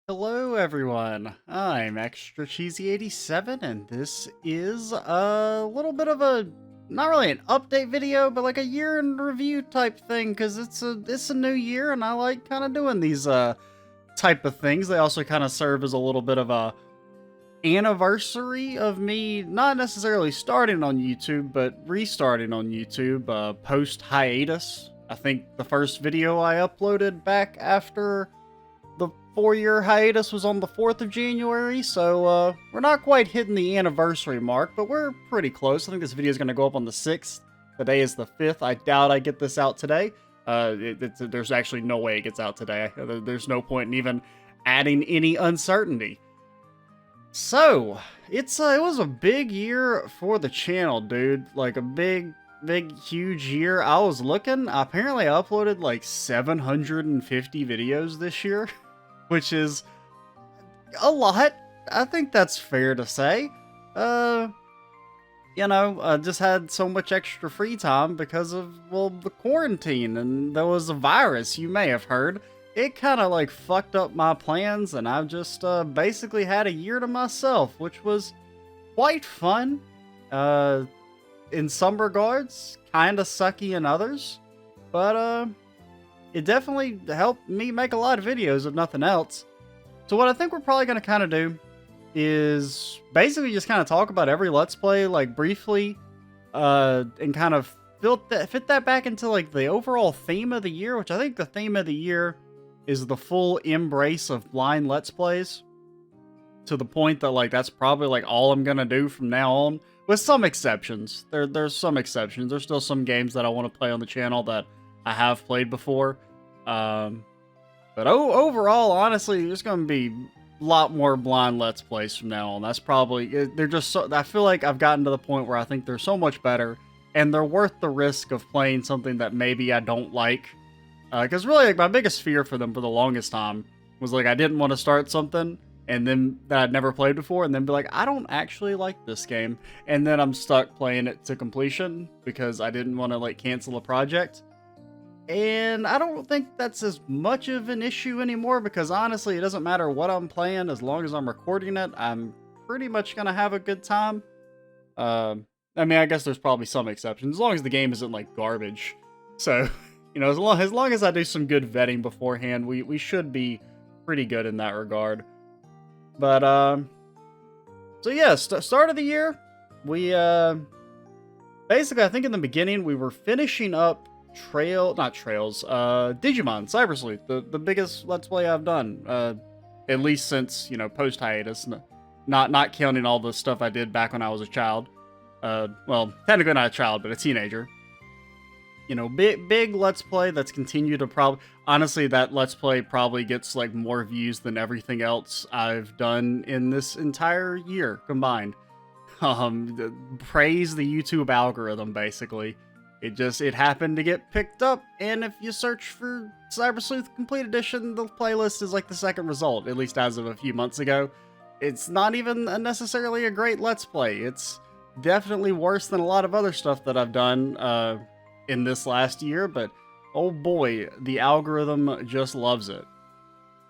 Hello everyone, I'm Extra Cheesy 87 and this is a little bit of a, not really an update video, but like a year in review type thing, because it's a new year and I like kind of doing these type of things. They also kind of serve as a little bit of a anniversary of me not necessarily starting on YouTube, but restarting on YouTube post hiatus. I think the first video I uploaded back after the 4-year hiatus was on the 4th of January, so we're not quite hitting the anniversary mark, but we're pretty close. I think this video is going to go up on the 6th. Today is the 5th. I doubt I get this out today. There's actually no way it gets out today. There's no point in even adding any uncertainty. So, it was a big year for the channel, dude. Like a big, huge year. I was looking, apparently I uploaded like 750 videos this year. Which is a lot. I think that's fair to say. Just had so much extra free time because of, well, the quarantine, and there was a virus, you may have heard. It kind of like fucked up my plans, and I've just basically had a year to myself, which was quite fun. In some regards, kind of sucky in others, but it definitely helped me make a lot of videos, if nothing else. So what I think we're probably going to kind of do is basically just kind of talk about every Let's Play, like, briefly, and kind of fit that back into, like, the overall theme of the year, which I think the theme of the year is the full embrace of blind Let's Plays, to the point that, like, that's probably, like, all I'm going to do from now on, with some exceptions. There's some exceptions. There's still some games that I want to play on the channel that I have played before. But overall, honestly, there's going to be a lot more blind Let's Plays from now on. That's probably, they're just so, I feel like I've gotten to the point where I think they're so much better, and they're worth the risk of playing something that maybe I don't like. Because really, like, my biggest fear for them for the longest time was, like, I didn't want to start something, and then that I'd never played before, and then be like, I don't actually like this game. And then I'm stuck playing it to completion because I didn't want to, like, cancel a project. And I don't think that's as much of an issue anymore, because honestly, it doesn't matter what I'm playing, as long as I'm recording it, I'm pretty much gonna have a good time. I mean, I guess there's probably some exceptions, as long as the game isn't like garbage. So, you know, as long as I do some good vetting beforehand, we should be pretty good in that regard. But so yeah, start of the year, we basically, I think in the beginning we were finishing up Digimon Cyber Sleuth, the biggest Let's Play I've done, at least since, you know, post hiatus, not counting all the stuff I did back when I was a child. Well, technically not a child, but a teenager. You know, big Let's Play that's continued to honestly, that Let's Play probably gets like more views than everything else I've done in this entire year combined. Praise the YouTube algorithm, basically. It happened to get picked up, and if you search for Cyber Sleuth Complete Edition, the playlist is like the second result, at least as of a few months ago. It's not even necessarily a great Let's Play. It's definitely worse than a lot of other stuff that I've done in this last year, but oh boy, the algorithm just loves it.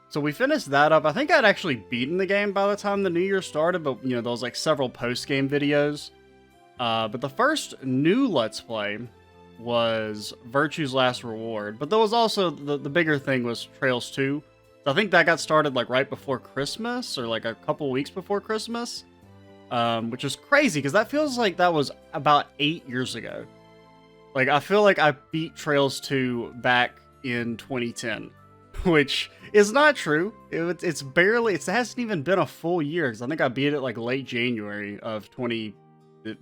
So we finished that up. I think I'd actually beaten the game by the time the new year started, but, you know, there was like several post-game videos. But the first new Let's Play was Virtue's Last Reward, but there was also the bigger thing was Trails 2. So I think that got started like right before Christmas, or like a couple weeks before Christmas, which is crazy because that feels like that was about 8 years ago. Like, I feel like I beat Trails 2 back in 2010, which is not true. It hasn't even been a full year, because I think I beat it like late January of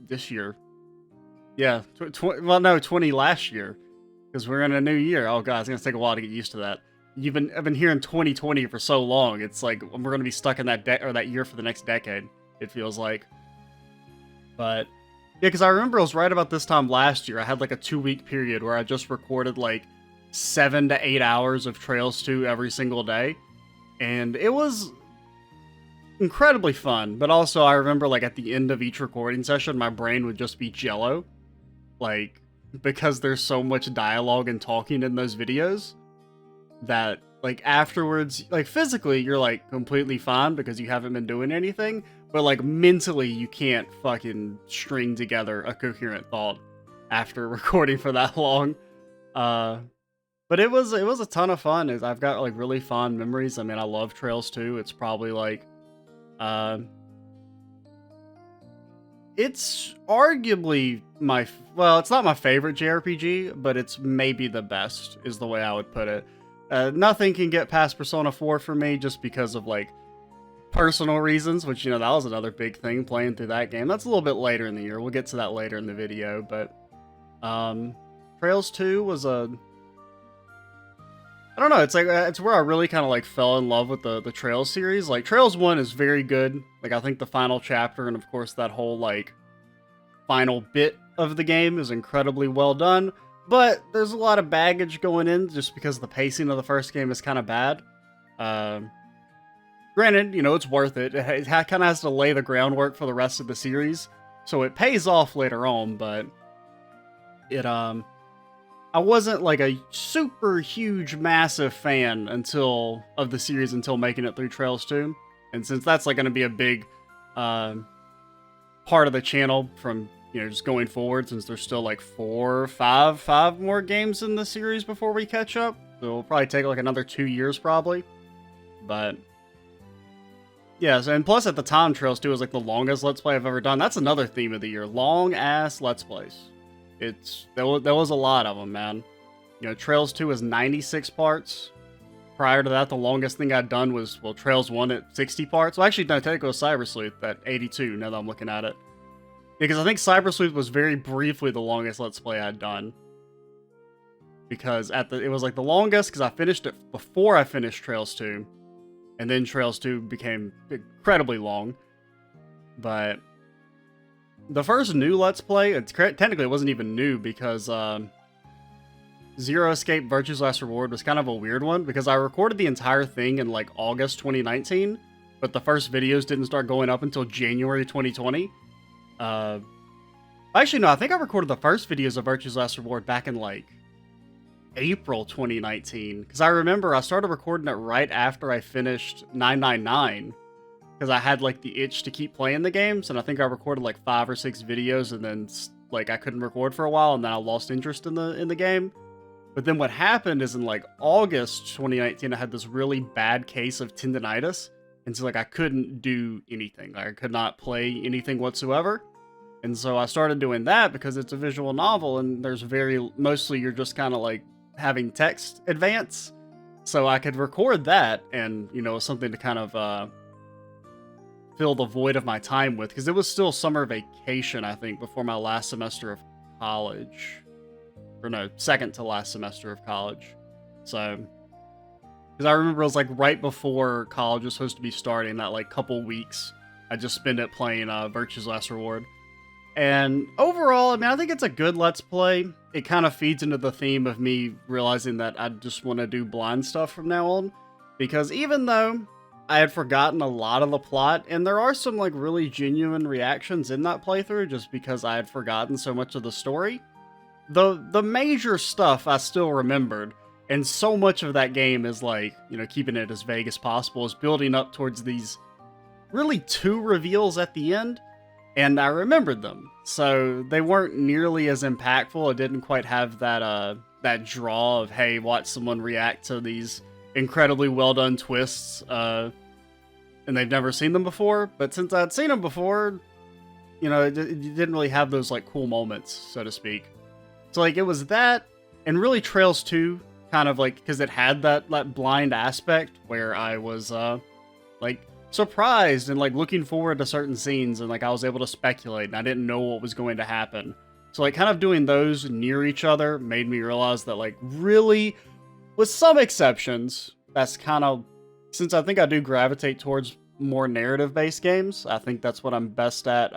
this year. Yeah, 20 last year, because we're in a new year. Oh god, it's gonna take a while to get used to that. I've been hearing 2020 for so long. It's like we're gonna be stuck in that year for the next decade, it feels like. But yeah, because I remember it was right about this time last year. I had like a 2-week period where I just recorded like 7 to 8 hours of Trails 2 every single day, and it was incredibly fun. But also, I remember like at the end of each recording session, my brain would just be jello. Like, because there's so much dialogue and talking in those videos, that like afterwards, like physically you're like completely fine because you haven't been doing anything, but like mentally you can't fucking string together a coherent thought after recording for that long. But it was a ton of fun. I've got like really fond memories. I mean, I love Trails 2. It's probably like uh it's arguably well, it's not my favorite JRPG, but it's maybe the best is the way I would put it. Nothing can get past Persona 4 for me just because of like personal reasons, which, you know, that was another big thing playing through that game. That's a little bit later in the year. We'll get to that later in the video, but Trails 2 was I don't know, it's like it's where I really kind of like fell in love with the Trails series. Like Trails 1 is very good. Like I think the final chapter and of course that whole like final bit of the game is incredibly well done, but there's a lot of baggage going in just because the pacing of the first game is kind of bad. Granted, you know, it's worth it. It kind of has to lay the groundwork for the rest of the series, so it pays off later on, but it I wasn't like a super huge massive fan of the series until making it through Trails 2. And since that's like going to be a big part of the channel from, you know, just going forward, since there's still like five more games in the series before we catch up. So it'll probably take like another 2 years probably. But yeah, so, and plus at the time Trails 2 was like the longest Let's Play I've ever done. That's another theme of the year. Long ass Let's Plays. There was a lot of them, man. You know, Trails 2 is 96 parts. Prior to that, the longest thing I'd done was, well, Trails 1 at 60 parts. Well, actually, no, technically it was Cyber Sleuth at 82, now that I'm looking at it. Because I think Cyber Sleuth was very briefly the longest Let's Play I'd done. Because it was like the longest, because I finished it before I finished Trails 2. And then Trails 2 became incredibly long. But the first new Let's Play, technically it wasn't even new because Zero Escape Virtue's Last Reward was kind of a weird one because I recorded the entire thing in like August 2019, but the first videos didn't start going up until January 2020. Actually, no, I think I recorded the first videos of Virtue's Last Reward back in like April 2019 because I remember I started recording it right after I finished 999. Because I had, like, the itch to keep playing the games, and I think I recorded, like, 5 or 6 videos, and then, like, I couldn't record for a while, and then I lost interest in the game. But then what happened is in, like, August 2019, I had this really bad case of tendinitis, and so, like, I couldn't do anything. Like, I could not play anything whatsoever. And so I started doing that because it's a visual novel, and there's mostly you're just kind of, like, having text advance. So I could record that, and, you know, something to kind of, fill the void of my time with, because it was still summer vacation, I think, before my last semester of college. Or no, second to last semester of college. So, because I remember it was like right before college was supposed to be starting, that like couple weeks, I just spent it playing Virtue's Last Reward. And overall, I mean, I think it's a good Let's Play. It kind of feeds into the theme of me realizing that I just want to do blind stuff from now on. Because even though I had forgotten a lot of the plot, and there are some like really genuine reactions in that playthrough just because I had forgotten so much of the story. The major stuff I still remembered, and so much of that game is like, you know, keeping it as vague as possible, is building up towards these really 2 reveals at the end, and I remembered them. So they weren't nearly as impactful. It didn't quite have that draw of, hey, watch someone react to these incredibly well done twists, and they've never seen them before. But since I'd seen them before, you know, it didn't really have those like cool moments, so to speak. So like it was that, and really Trails 2 kind of like, because it had that blind aspect where I was like surprised and like looking forward to certain scenes, and like I was able to speculate and I didn't know what was going to happen. So like kind of doing those near each other made me realize that like really, with some exceptions, that's kind of, since I think I do gravitate towards more narrative-based games, I think that's what I'm best at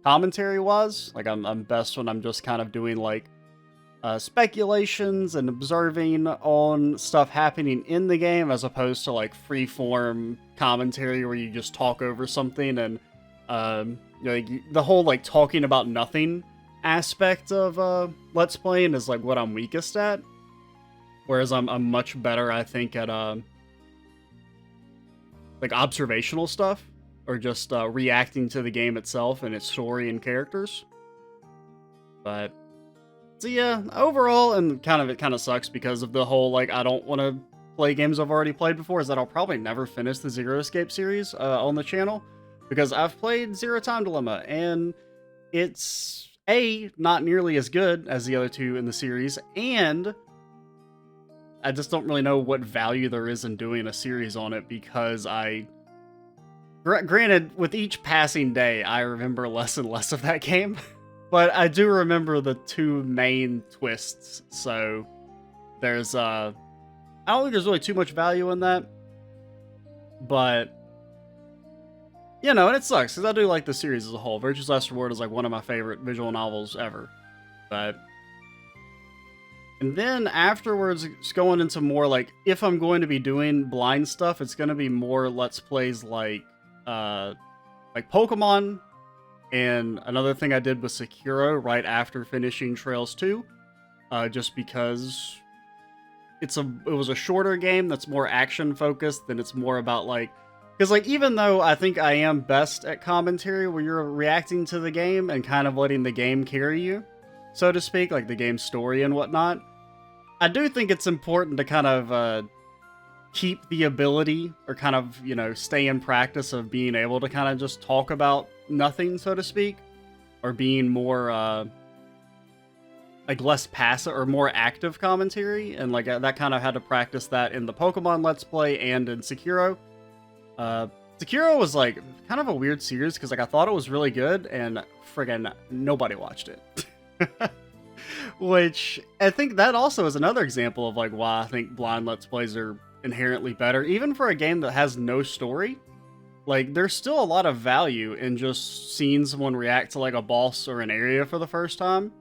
commentary-wise. Like, I'm best when I'm just kind of doing, like, speculations and observing on stuff happening in the game, as opposed to, like, free-form commentary where you just talk over something, and, you know, the whole, like, talking about nothing aspect of Let's Playing is, like, what I'm weakest at. Whereas I'm much better, I think, at like observational stuff, or just reacting to the game itself and its story and characters. But so yeah, overall, and it kind of sucks because of the whole like I don't want to play games I've already played before. Is that I'll probably never finish the Zero Escape series on the channel because I've played Zero Time Dilemma and it's not nearly as good as the other two in the series, and I just don't really know what value there is in doing a series on it because granted, with each passing day, I remember less and less of that game. But I do remember the two main twists, so there's, I don't think there's really too much value in that. But, you know, and it sucks, because I do like the series as a whole. Virtue's Last Reward is, like, one of my favorite visual novels ever. But, and then afterwards, it's going into more, like, if I'm going to be doing blind stuff, it's going to be more Let's Plays like Pokemon. And another thing I did was Sekiro right after finishing Trails 2, just because it was a shorter game that's more action focused than it's more about like, because like even though I think I am best at commentary where you're reacting to the game and kind of letting the game carry you, so to speak, like the game's story and whatnot, I do think it's important to kind of keep the ability or kind of, you know, stay in practice of being able to kind of just talk about nothing, so to speak, or being more like less passive or more active commentary, and like that kind of had to practice that in the Pokemon Let's Play and in Sekiro. Sekiro was like kind of a weird series because like I thought it was really good and friggin' nobody watched it. Which I think that also is another example of like why I think blind Let's Plays are inherently better, even for a game that has no story. Like, there's still a lot of value in just seeing someone react to, like, a boss or an area for the first time.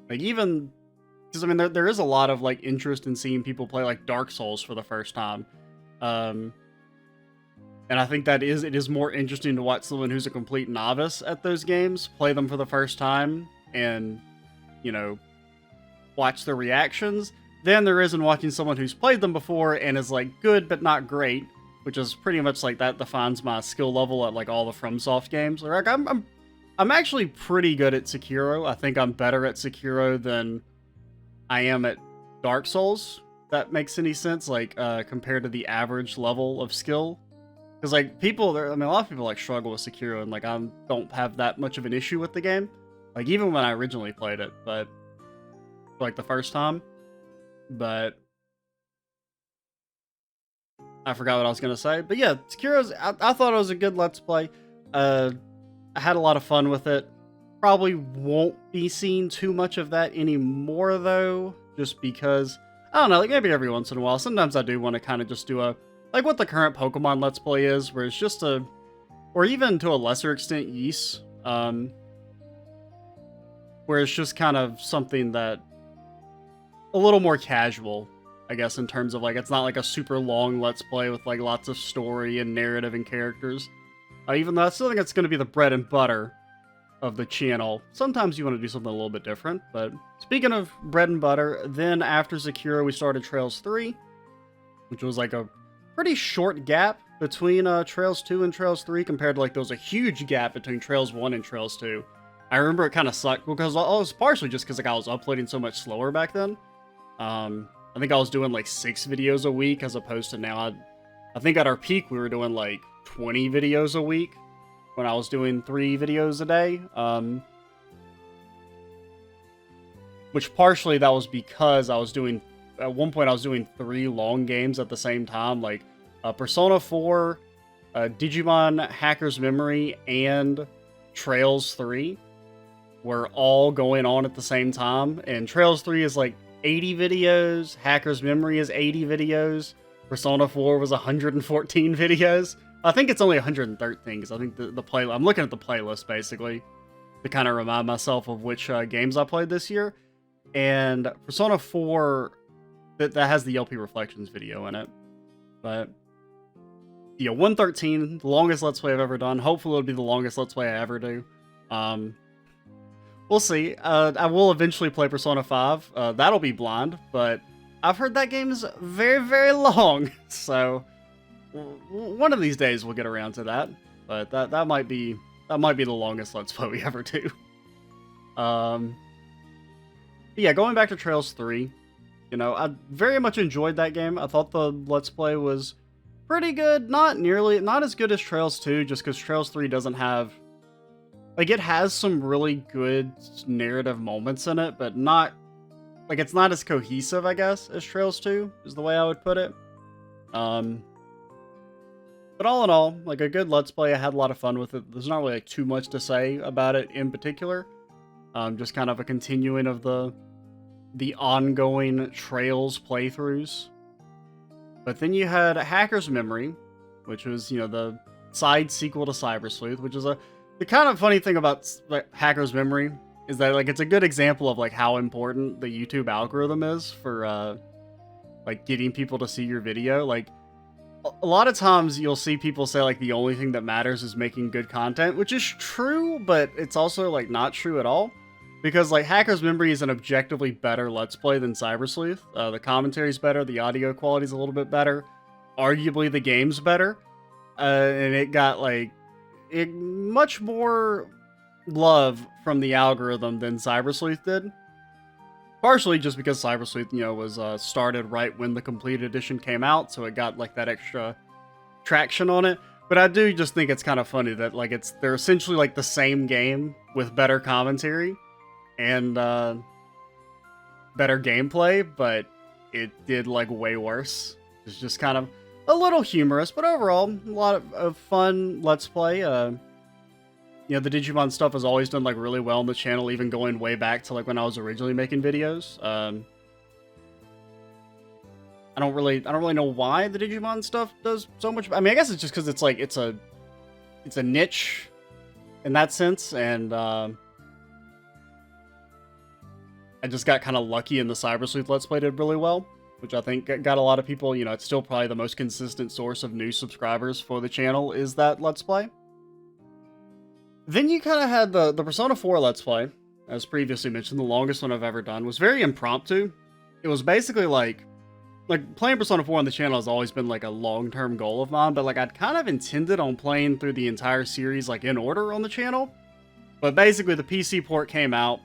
Like, even... Because, I mean, there is a lot of, like, interest in seeing people play, like, Dark Souls for the first time. And I think it is more interesting to watch someone who's a complete novice at those games play them for the first time and, you know, watch their reactions than there is in watching someone who's played them before and is, like, good but not great. Which is pretty much like that defines my skill level at like all the FromSoft games. Like I'm actually pretty good at Sekiro. I think I'm better at Sekiro than I am at Dark Souls. If that makes any sense, like compared to the average level of skill. Because like people, a lot of people like struggle with Sekiro, and like I don't have that much of an issue with the game. Like even when I originally played it, but like the first time, but. I forgot what I was going to say. But yeah, Sekiro's, I thought it was a good Let's Play. I had a lot of fun with it. Probably won't be seeing too much of that anymore, though. Just because, I don't know, like maybe every once in a while. Sometimes I do want to kind of just do like what the current Pokemon Let's Play is, where it's just or even to a lesser extent, Ys. Where it's just kind of something that, a little more casual. I guess, in terms of, like, it's not, like, a super long Let's Play with, like, lots of story and narrative and characters. Even though I still think it's going to be the bread and butter of the channel. Sometimes you want to do something a little bit different, but speaking of bread and butter, then after Sekiro, we started Trails 3, which was, like, a pretty short gap between Trails 2 and Trails 3, compared to, like, there was a huge gap between Trails 1 and Trails 2. I remember it kind of sucked, because it was partially just because, like, I was uploading so much slower back then. I think I was doing like 6 videos a week as opposed to now. I think at our peak we were doing like 20 videos a week when I was doing 3 videos a day. Which partially that was because I was doing, at one point I was doing 3 long games at the same time, like Persona 4, Digimon Hacker's Memory, and Trails 3 were all going on at the same time. And Trails 3 is like 80 videos, Hacker's Memory is 80 videos, Persona 4 was 114 videos. I think it's only 113, because I think the play. I'm looking at the playlist, basically, to kind of remind myself of which games I played this year. And Persona 4, that has the LP Reflections video in it. But, yeah, 113, the longest Let's Play I've ever done. Hopefully it'll be the longest Let's Play I ever do. We'll see. I will eventually play Persona 5. That'll be blind, but I've heard that game's very, very long, so one of these days we'll get around to that. But that might be the longest Let's Play we ever do. Yeah, going back to Trails 3, you know, I very much enjoyed that game. I thought the Let's Play was pretty good. Not as good as Trails 2, just because Trails 3 doesn't have... Like, it has some really good narrative moments in it, but not... Like, it's not as cohesive, I guess, as Trails 2, is the way I would put it. But all in all, like, a good Let's Play. I had a lot of fun with it. There's not really like, too much to say about it in particular. Just kind of a continuing of the ongoing Trails playthroughs. But then you had Hacker's Memory, which was, you know, the side sequel to Cyber Sleuth, which is the kind of funny thing about like, Hacker's Memory is that like it's a good example of like how important the YouTube algorithm is for like getting people to see your video. Like a lot of times you'll see people say like the only thing that matters is making good content, which is true, but it's also like not true at all. Because like Hacker's Memory is an objectively better Let's Play than Cyber Sleuth. The commentary's better, the audio quality's a little bit better. Arguably the game's better. And it got like much more love from the algorithm than Cyber Sleuth did. Partially just because Cyber Sleuth, you know, was started right when the Complete Edition came out, so it got like that extra traction on it. But I do just think it's kind of funny that like they're essentially like the same game with better commentary and better gameplay, but it did like way worse. It's just kind of a little humorous, but overall a lot of fun Let's Play. You know, the Digimon stuff has always done like really well on the channel, even going way back to like when I was originally making videos. I don't really know why the Digimon stuff does so much. I mean, I guess it's just because it's like it's a niche in that sense, and I just got kind of lucky in the Cyber Sleuth Let's Play did really well, which I think got a lot of people. You know, it's still probably the most consistent source of new subscribers for the channel is that Let's Play. Then you kind of had the Persona 4 Let's Play, as previously mentioned, the longest one I've ever done. Was very impromptu. It was basically like playing Persona 4 on the channel has always been like a long-term goal of mine, but like I'd kind of intended on playing through the entire series like in order on the channel. But basically the PC port came out,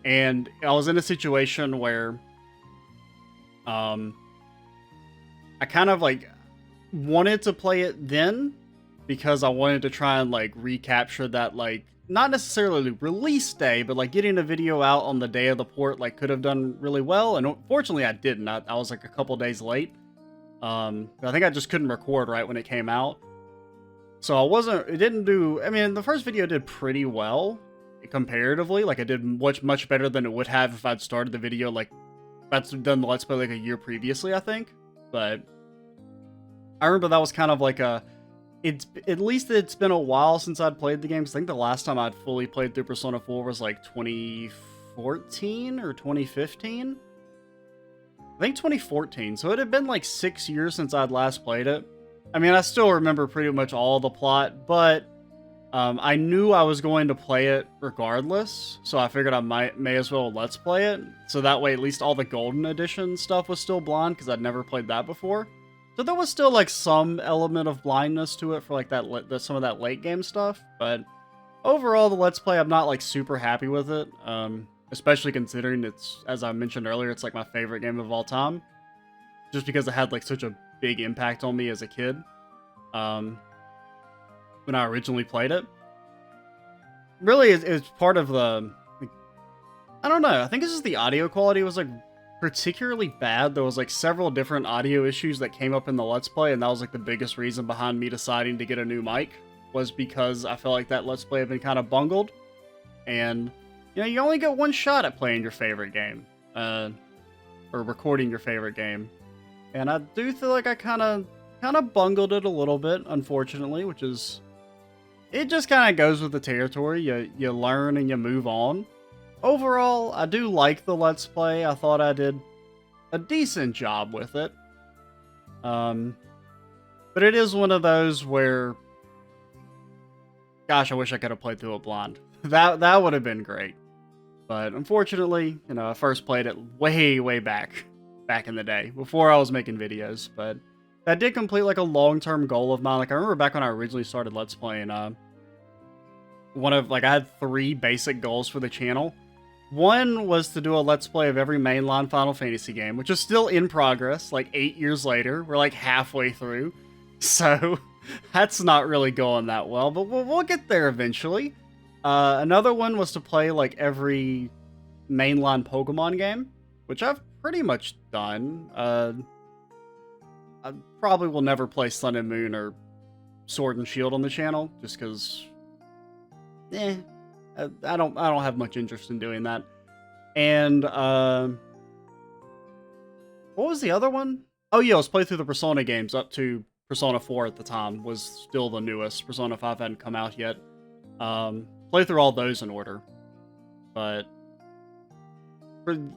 and I was in a situation where I kind of like wanted to play it then, because I wanted to try and like recapture that like not necessarily release day, but like getting a video out on the day of the port like could have done really well, and fortunately I didn't. I was like a couple days late. I think I just couldn't record right when it came out, so it didn't do. I mean, the first video did pretty well comparatively. Like it did much better than it would have if I'd started the video like that's done the Let's Play like a year previously, I think. But I remember that was kind of like at least it's been a while since I'd played the game. I think the last time I'd fully played through Persona 4 was like 2014 or 2015. I think 2014. So it had been like 6 years since I'd last played it. I mean, I still remember pretty much all the plot, but I knew I was going to play it regardless. So I figured I may as well Let's Play it. So that way at least all the Golden Edition stuff was still blind, because I'd never played that before. So there was still like some element of blindness to it for like some of that late game stuff, but overall the Let's Play I'm not like super happy with it, especially considering it's, as I mentioned earlier, it's like my favorite game of all time, just because it had like such a big impact on me as a kid when I originally played it. Really, it's part of the, like, I don't know, I think it's just the audio quality was like particularly bad. There was like several different audio issues that came up in the Let's Play, and that was like the biggest reason behind me deciding to get a new mic, was because I felt like that Let's Play had been kind of bungled. And you know, you only get one shot at playing your favorite game, or recording your favorite game, and I do feel like I kind of bungled it a little bit, unfortunately, which is, it just kind of goes with the territory. You learn and you move on. Overall, I do like the Let's Play. I thought I did a decent job with it. But it is one of those where, gosh, I wish I could have played through it blind. That would have been great. But unfortunately, you know, I first played it way back back in the day, before I was making videos, but that did complete, like, a long-term goal of mine. Like, I remember back when I originally started Let's Playing, I had 3 basic goals for the channel. One was to do a Let's Play of every mainline Final Fantasy game, which is still in progress, like 8 years later. We're like halfway through, so that's not really going that well, but we'll get there eventually. Another one was to play like every mainline Pokemon game, which I've pretty much done. I probably will never play Sun and Moon or Sword and Shield on the channel, just because, I don't have much interest in doing that. And what was the other one? Oh yeah, let's play through the Persona games up to Persona 4 at the time was still the newest. Persona 5 hadn't come out yet. Play through all those in order. But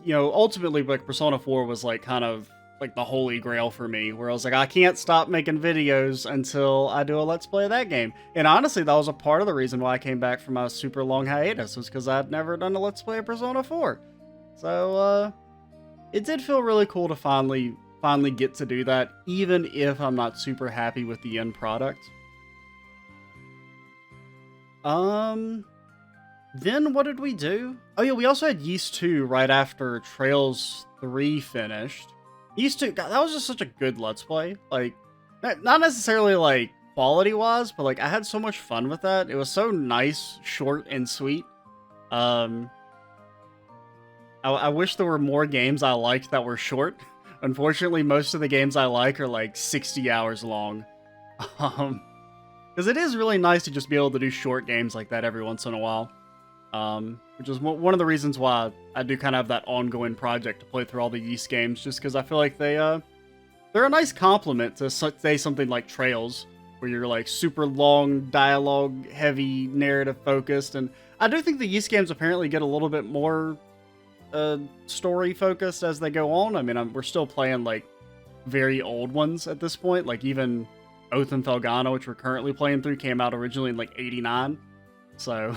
ultimately, like, Persona 4 was like kind of like the holy grail for me, where I was like, I can't stop making videos until I do a Let's Play of that game. And honestly, that was a part of the reason why I came back from a super long hiatus, was because I'd never done a Let's Play of Persona 4. So, it did feel really cool to finally get to do that, even if I'm not super happy with the end product. Then what did we do? Oh yeah, we also had Yeast 2 right after Trails 3 finished. Yeast 2, God, that was just such a good Let's Play. Like, not necessarily, like, quality-wise, but, like, I had so much fun with that. It was so nice, short, and sweet. I wish there were more games I liked that were short. Unfortunately, most of the games I like are, like, 60 hours long. Because it is really nice to just be able to do short games like that every once in a while. Which is one of the reasons why I do kind of have that ongoing project to play through all the Yeast games, just because I feel like they're a nice complement to, say, something like Trails, where you're like super long, dialogue heavy, narrative focused, and I do think the Yeast games apparently get a little bit more story focused as they go on. I mean, we're still playing like very old ones at this point, like even Oath and Felghana, which we're currently playing through, came out originally in like '89, so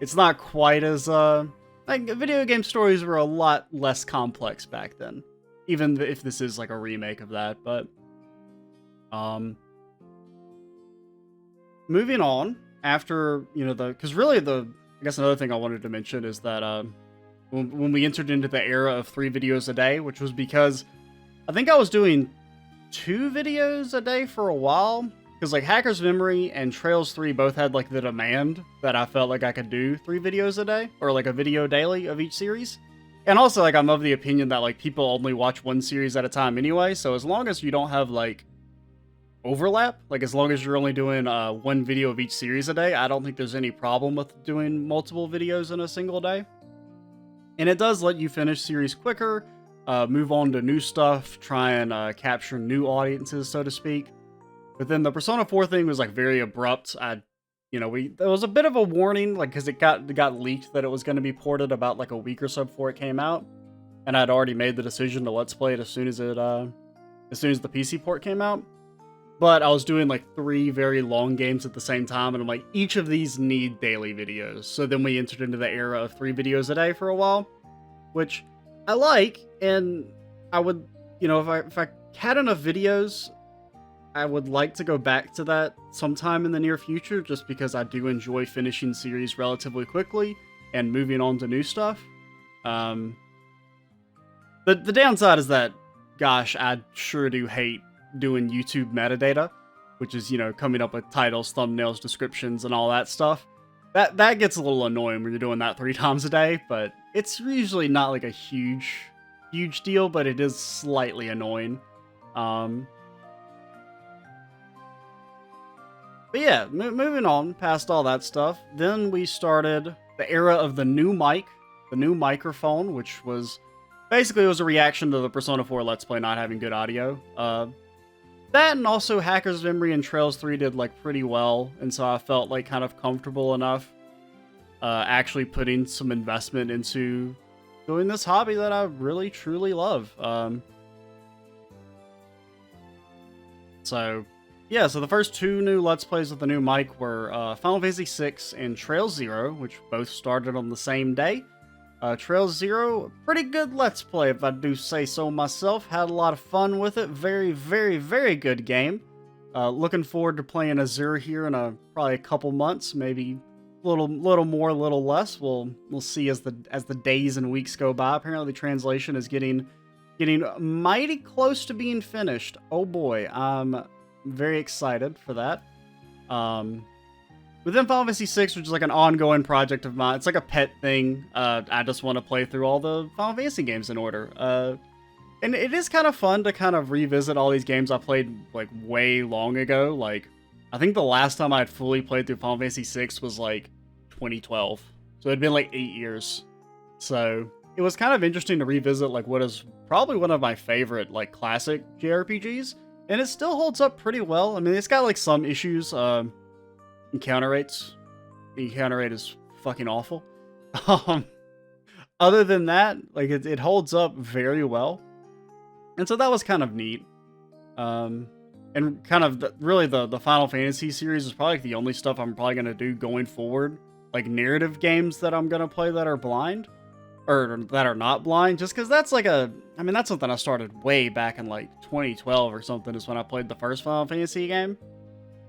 it's not quite as, like, video game stories were a lot less complex back then. Even if this is, like, a remake of that, but, moving on, after, because really I guess another thing I wanted to mention is that, when we entered into the era of 3 videos a day, which was because I think I was doing 2 videos a day for a while, because, like, Hacker's Memory and Trails 3 both had, like, the demand that I felt like I could do 3 videos a day, or, like, a video daily of each series. And also, like, I'm of the opinion that, like, people only watch one series at a time anyway, so as long as you don't have, like, overlap, like, as long as you're only doing 1 video of each series a day, I don't think there's any problem with doing multiple videos in a single day. And it does let you finish series quicker, move on to new stuff, try and capture new audiences, so to speak. But then the Persona 4 thing was, like, very abrupt. There was a bit of a warning, like, because it got leaked that it was going to be ported about, like, a week or so before it came out. And I'd already made the decision to Let's Play it as soon as the PC port came out. But I was doing, like, 3 very long games at the same time, and I'm like, each of these need daily videos. So then we entered into the era of 3 videos a day for a while, which I like, and I would, if I had enough videos, I would like to go back to that sometime in the near future, just because I do enjoy finishing series relatively quickly and moving on to new stuff. The downside is that, gosh, I sure do hate doing YouTube metadata, which is, coming up with titles, thumbnails, descriptions, and all that stuff. That gets a little annoying when you're doing that 3 times a day, but it's usually not like a huge deal, but it is slightly annoying. But yeah, moving on past all that stuff, then we started the era of the new mic, the new microphone, which was basically, it was a reaction to the Persona 4 Let's Play not having good audio. That and also Hacker's Memory and Trails 3 did, like, pretty well, and so I felt, like, kind of comfortable enough actually putting some investment into doing this hobby that I really, truly love. So the first 2 new Let's Plays with the new mic were Final Fantasy VI and Trails 0, which both started on the same day. Trails Zero, pretty good Let's Play if I do say so myself. Had a lot of fun with it. Very, very, very good game. Looking forward to playing Azure here in probably a couple months, maybe a little more, a little less. We'll see as the days and weeks go by. Apparently, the translation is getting mighty close to being finished. Oh boy, I'm very excited for that. Within Final Fantasy VI, which is like an ongoing project of mine, it's like a pet thing. I just want to play through all the Final Fantasy games in order. And it is kind of fun to kind of revisit all these games I played like way long ago. Like, I think the last time I had fully played through Final Fantasy VI was like 2012. So it'd been like 8 years. So it was kind of interesting to revisit like what is probably one of my favorite like classic JRPGs. And it still holds up pretty well. I mean, it's got like some issues. Encounter rates. The encounter rate is fucking awful. Other than that, like it holds up very well. And so that was kind of neat. And kind of really the Final Fantasy series is probably like the only stuff I'm probably going to do going forward. Like narrative games that I'm going to play that are blind. Or that are not blind. Just because that's like that's something I started way back in like 2012 or something is when I played the first Final Fantasy game.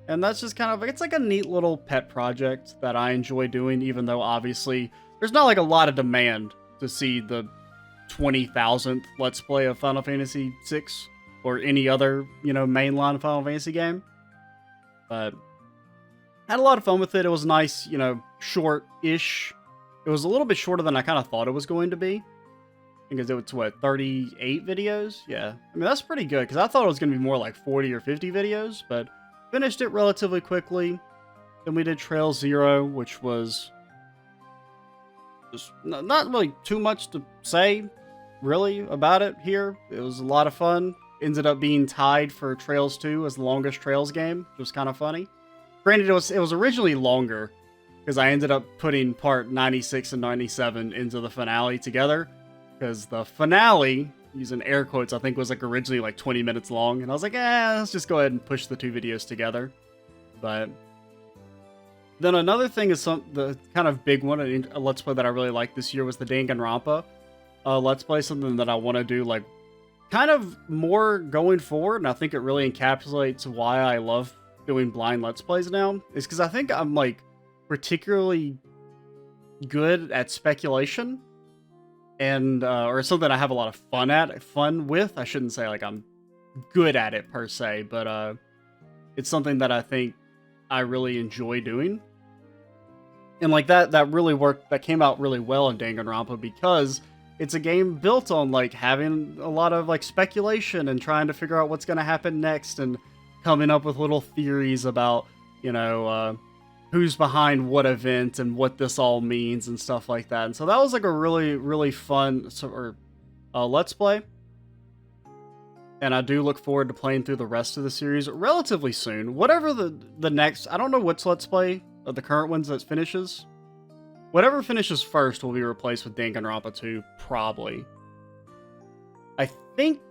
And that's just kind of, it's like a neat little pet project that I enjoy doing, even though obviously there's not like a lot of demand to see the 20,000th Let's Play of Final Fantasy VI or any other, mainline Final Fantasy game. But had a lot of fun with it. It was nice, short-ish. It was a little bit shorter than I kind of thought it was going to be. Because it was, 38 videos? Yeah. I mean, that's pretty good, because I thought it was going to be more like 40 or 50 videos, but finished it relatively quickly. Then we did Trail Zero, which was just not really too much to say, really, about it here. It was a lot of fun. Ended up being tied for Trails 2 as the longest Trails game, which was kind of funny. Granted, it was originally longer, because I ended up putting part 96 and 97 into the finale together, because the finale, using air quotes, I think was like originally like 20 minutes long, and I was like, let's just go ahead and push the two videos together. But then another thing is the kind of big one, a Let's Play that I really liked this year was the Danganronpa Let's Play, something that I want to do like kind of more going forward, and I think it really encapsulates why I love doing blind Let's Plays now, is because I think I'm like particularly good at speculation. And, or something I have a lot of fun with. I shouldn't say like I'm good at it per se, but, it's something that I think I really enjoy doing. And like that really worked, that came out really well in Danganronpa because it's a game built on like having a lot of like speculation and trying to figure out what's going to happen next and coming up with little theories about, who's behind what event and what this all means and stuff like that. And so that was like a really, really fun Let's Play. And I do look forward to playing through the rest of the series relatively soon. Whatever the next, I don't know which Let's Play of the current ones that finishes. Whatever finishes first will be replaced with Danganronpa 2, probably. I think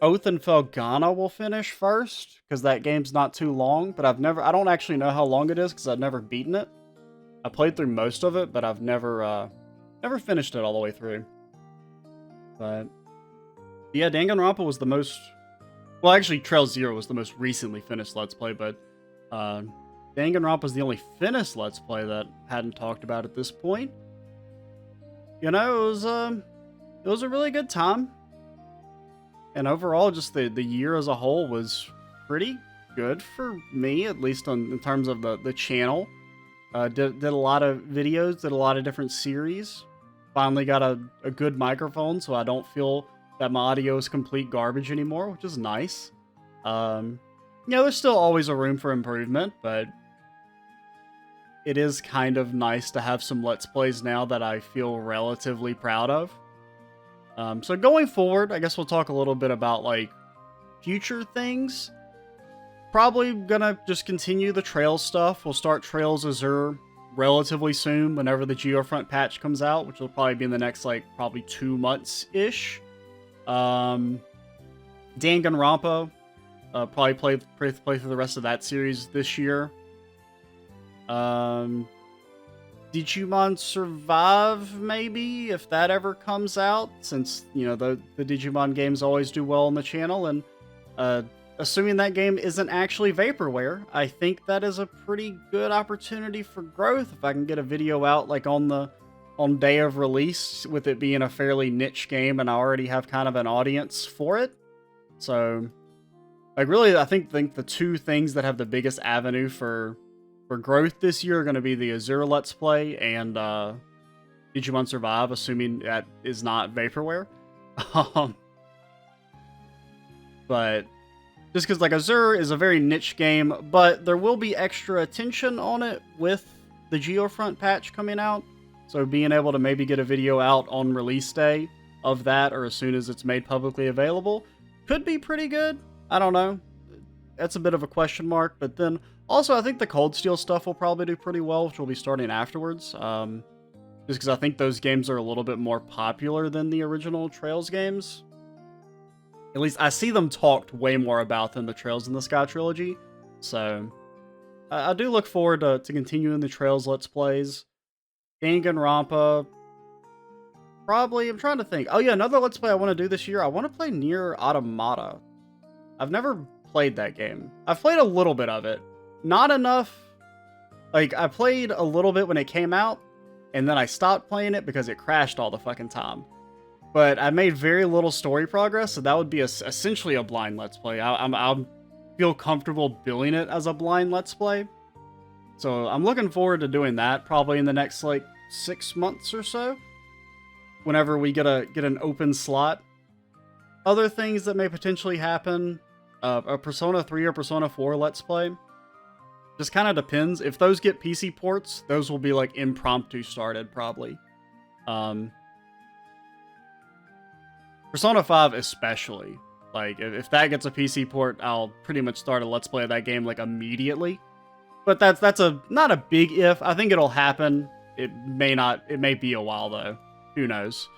Oath and Felghana will finish first, because that game's not too long, but I don't actually know how long it is, because I've never beaten it. I played through most of it, but I've never finished it all the way through. But yeah, Danganronpa was the most, well actually Trail Zero was the most recently finished Let's Play, but Danganronpa is the only finished Let's Play that I hadn't talked about at this point. It was a really good time. And overall, just the year as a whole was pretty good for me, at least in terms of the channel. Did a lot of videos, did a lot of different series. Finally got a good microphone, so I don't feel that my audio is complete garbage anymore, which is nice. There's still always a room for improvement, but it is kind of nice to have some Let's Plays now that I feel relatively proud of. So going forward, I guess we'll talk a little bit about like future things. Probably gonna just continue the Trails stuff. We'll start Trails Azure relatively soon whenever the Geofront patch comes out, which will probably be in the next like probably 2 months-ish. Danganronpa, probably play through the rest of that series this year. Digimon Survive, maybe, if that ever comes out, since, you know, the Digimon games always do well on the channel, and assuming that game isn't actually vaporware, I think that is a pretty good opportunity for growth if I can get a video out like on day of release, with it being a fairly niche game and I already have kind of an audience for it. So, like, really, I think the two things that have the biggest avenue for growth this year are going to be the Azure Let's Play and Digimon Survive, assuming that is not vaporware. But just because, like, Azure is a very niche game, but there will be extra attention on it with the Geofront patch coming out. So being able to maybe get a video out on release day of that, or as soon as it's made publicly available, could be pretty good. I don't know. That's a bit of a question mark. But then also, I think the Cold Steel stuff will probably do pretty well, which will be starting afterwards. Just because I think those games are a little bit more popular than the original Trails games. At least I see them talked way more about than the Trails in the Sky trilogy. So I do look forward to continuing the Trails Let's Plays. Danganronpa. Probably, I'm trying to think. Oh yeah, another Let's Play I want to do this year. I want to play Nier Automata. I've never played that game. I've played a little bit of it. Not enough. Like, I played a little bit when it came out, and then I stopped playing it because it crashed all the fucking time. But I made very little story progress, so that would be essentially a blind Let's Play. I'll feel comfortable billing it as a blind Let's Play. So I'm looking forward to doing that probably in the next, like, 6 months or so, whenever we get an open slot. Other things that may potentially happen, a Persona 3 or Persona 4 Let's Play, just kind of depends. If those get PC ports, those will be, like, impromptu started, probably. Persona 5 especially. Like, if that gets a PC port, I'll pretty much start a Let's Play of that game, like, immediately. But that's not a big if. I think it'll happen. It may not. It may be a while, though. Who knows?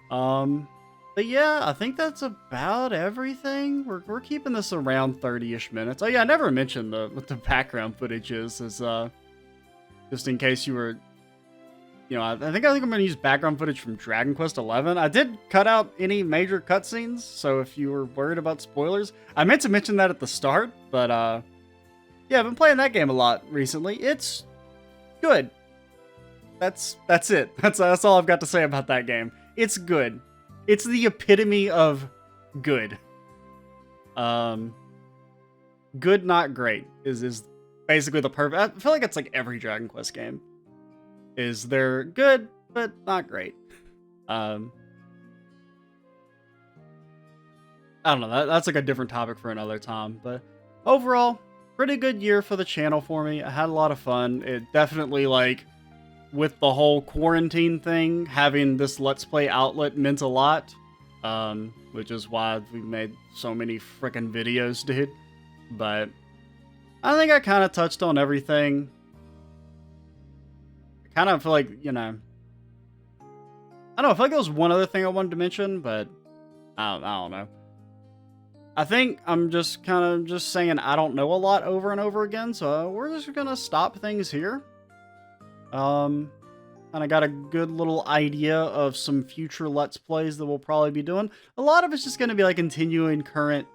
But yeah, I think that's about everything. We're keeping this around 30-ish minutes. Oh yeah, I never mentioned what the background footage is just in case you were, you know, I think I'm gonna use background footage from Dragon Quest XI. I did cut out any major cutscenes, so if you were worried about spoilers, I meant to mention that at the start, but yeah, I've been playing that game a lot recently. It's good. That's it. That's all I've got to say about that game. It's good. It's the epitome of good. Good, not great is basically the perfect. I feel like it's like every Dragon Quest game. Is they're good, but not great. I don't know. That's like a different topic for another time. But overall, pretty good year for the channel for me. I had a lot of fun. It definitely, like, with the whole quarantine thing, having this Let's Play outlet meant a lot. Which is why we made so many freaking videos, dude. But I think I kind of touched on everything. I kind of feel like, you know, I don't know, I feel like there was one other thing I wanted to mention, but I don't know. I think I'm just kind of just saying I don't know a lot over and over again, so we're just gonna stop things here. And I got a good little idea of some future Let's Plays that we'll probably be doing. A lot of it's just gonna be like continuing current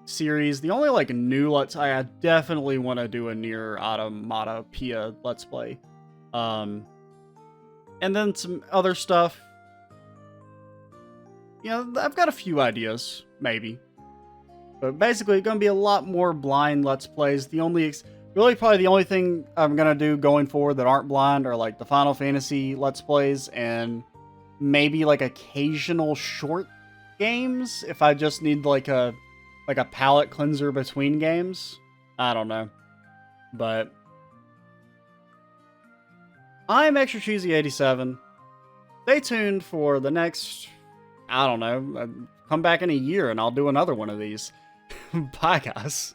series. The only like new Let's Play, I definitely want to do a Nier Automata Pia Let's Play. And then some other stuff. You know, I've got a few ideas, maybe. But basically, it's going to be a lot more blind Let's Plays. The only, really probably the only thing I'm going to do going forward that aren't blind are like the Final Fantasy Let's Plays and maybe like occasional short games if I just need like a palate cleanser between games. I don't know. But I'm Extra Cheesy 87. Stay tuned for the next, I don't know, come back in a year and I'll do another one of these. Bye, guys.